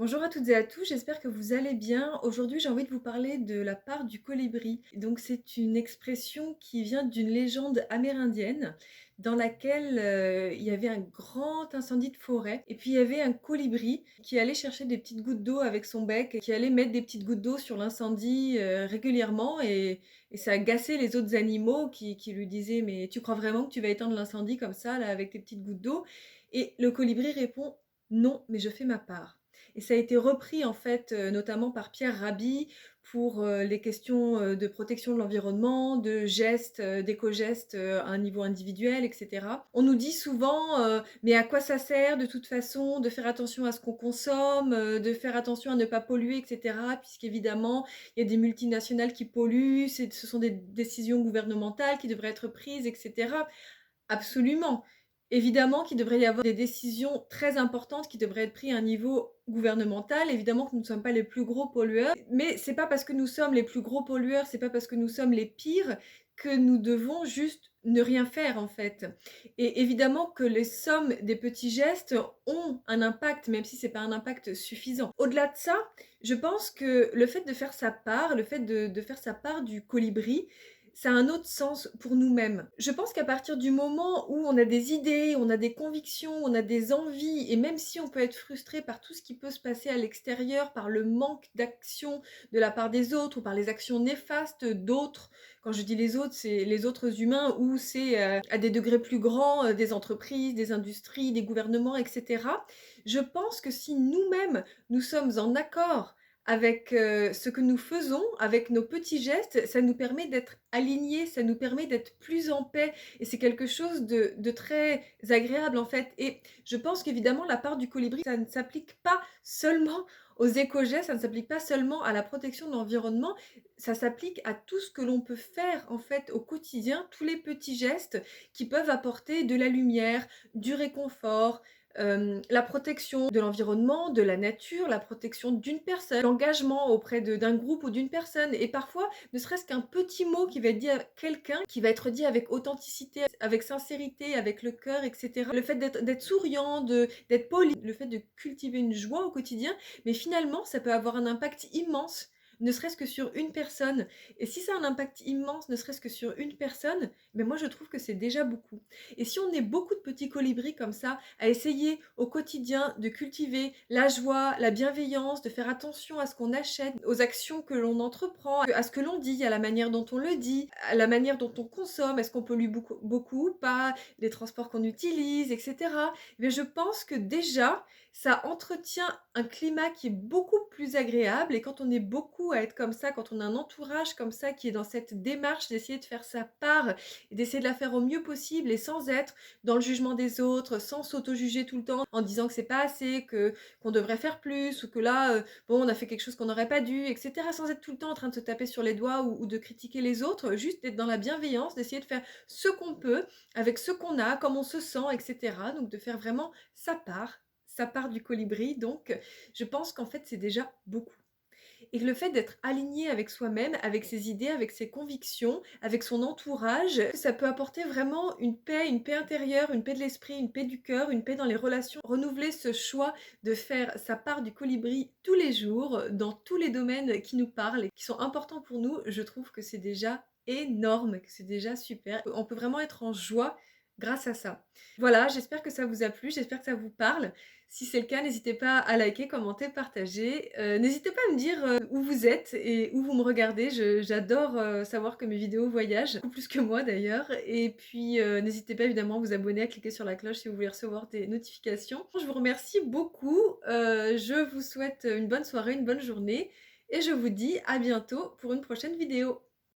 Bonjour à toutes et à tous, j'espère que vous allez bien. Aujourd'hui, j'ai envie de vous parler de la part du colibri. Donc, c'est une expression qui vient d'une légende amérindienne dans laquelle il y avait un grand incendie de forêt et puis il y avait un colibri qui allait chercher des petites gouttes d'eau avec son bec et qui allait mettre des petites gouttes d'eau sur l'incendie régulièrement et ça agaçait les autres animaux qui lui disaient «Mais tu crois vraiment que tu vas éteindre l'incendie comme ça, là, avec tes petites gouttes d'eau?» Et le colibri répond «Non, mais je fais ma part». Et ça a été repris en fait, notamment par Pierre Rabhi pour, les questions, de protection de l'environnement, de gestes, d'éco-gestes, à un niveau individuel et cetera. On nous dit souvent, «Mais à quoi ça sert de toute façon de faire attention à ce qu'on consomme, de faire attention à ne pas polluer et cetera?» puisqu'évidemment, il y a des multinationales qui polluent, ce sont des décisions gouvernementales qui devraient être prises et cetera. Absolument. Évidemment qu'il devrait y avoir des décisions très importantes qui devraient être prises à un niveau gouvernemental. Évidemment que nous ne sommes pas les plus gros pollueurs, mais c'est pas parce que nous sommes les plus gros pollueurs, c'est pas parce que nous sommes les pires que nous devons juste ne rien faire en fait. Et évidemment que les sommes des petits gestes ont un impact, même si c'est pas un impact suffisant. Au-delà de ça, je pense que le fait de faire sa part, le fait de faire sa part du colibri, ça a un autre sens pour nous-mêmes. Je pense qu'à partir du moment où on a des idées, on a des convictions, on a des envies, et même si on peut être frustré par tout ce qui peut se passer à l'extérieur, par le manque d'action de la part des autres ou par les actions néfastes d'autres, quand je dis les autres, c'est les autres humains ou c'est à des degrés plus grands, des entreprises, des industries, des gouvernements, etc. Je pense que si nous-mêmes, nous sommes en accord avec ce que nous faisons, avec nos petits gestes, ça nous permet d'être alignés, ça nous permet d'être plus en paix et c'est quelque chose de très agréable en fait. Et je pense qu'évidemment la part du colibri, ça ne s'applique pas seulement aux éco-gestes, ça ne s'applique pas seulement à la protection de l'environnement, ça s'applique à tout ce que l'on peut faire en fait au quotidien, tous les petits gestes qui peuvent apporter de la lumière, du réconfort, la protection de l'environnement, de la nature, la protection d'une personne, l'engagement auprès d'un groupe ou d'une personne et parfois, ne serait-ce qu'un petit mot qui va être dit à quelqu'un, qui va être dit avec authenticité, avec sincérité, avec le cœur et cetera. Le fait d'être souriant, d'être poli, le fait de cultiver une joie au quotidien, mais finalement, ça peut avoir un impact immense, ne serait-ce que sur une personne et si ça a un impact immense, ne serait-ce que sur une personne, mais moi je trouve que c'est déjà beaucoup et si on est beaucoup de petits colibris comme ça, à essayer au quotidien de cultiver la joie, la bienveillance, de faire attention à ce qu'on achète, aux actions que l'on entreprend, à ce que l'on dit, à la manière dont on le dit, à la manière dont on consomme, est-ce qu'on pollue beaucoup ou pas, les transports qu'on utilise, etc. Mais je pense que déjà, ça entretient un climat qui est beaucoup plus agréable et quand on est beaucoup à être comme ça, quand on a un entourage comme ça qui est dans cette démarche d'essayer de faire sa part et d'essayer de la faire au mieux possible et sans être dans le jugement des autres, sans s'auto-juger tout le temps en disant que c'est pas assez, que qu'on devrait faire plus ou que là, bon, on a fait quelque chose qu'on n'aurait pas dû et cetera. Sans être tout le temps en train de se taper sur les doigts ou de critiquer les autres, juste d'être dans la bienveillance, d'essayer de faire ce qu'on peut avec ce qu'on a, comme on se sent et cetera. Donc de faire vraiment sa part du colibri donc je pense qu'en fait, c'est déjà beaucoup. Et le fait d'être aligné avec soi-même, avec ses idées, avec ses convictions, avec son entourage, ça peut apporter vraiment une paix intérieure, une paix de l'esprit, une paix du cœur, une paix dans les relations. Renouveler ce choix de faire sa part du colibri tous les jours, dans tous les domaines qui nous parlent et qui sont importants pour nous, je trouve que c'est déjà énorme, que c'est déjà super. On peut vraiment être en joie grâce à ça. Voilà, j'espère que ça vous a plu, j'espère que ça vous parle. Si c'est le cas, n'hésitez pas à liker, commenter, partager. N'hésitez pas à me dire, où vous êtes et où vous me regardez. J'adore, savoir que mes vidéos voyagent, beaucoup plus que moi d'ailleurs et puis, n'hésitez pas évidemment à vous abonner, à cliquer sur la cloche si vous voulez recevoir des notifications. Je vous remercie beaucoup, je vous souhaite une bonne soirée, une bonne journée et je vous dis à bientôt pour une prochaine vidéo.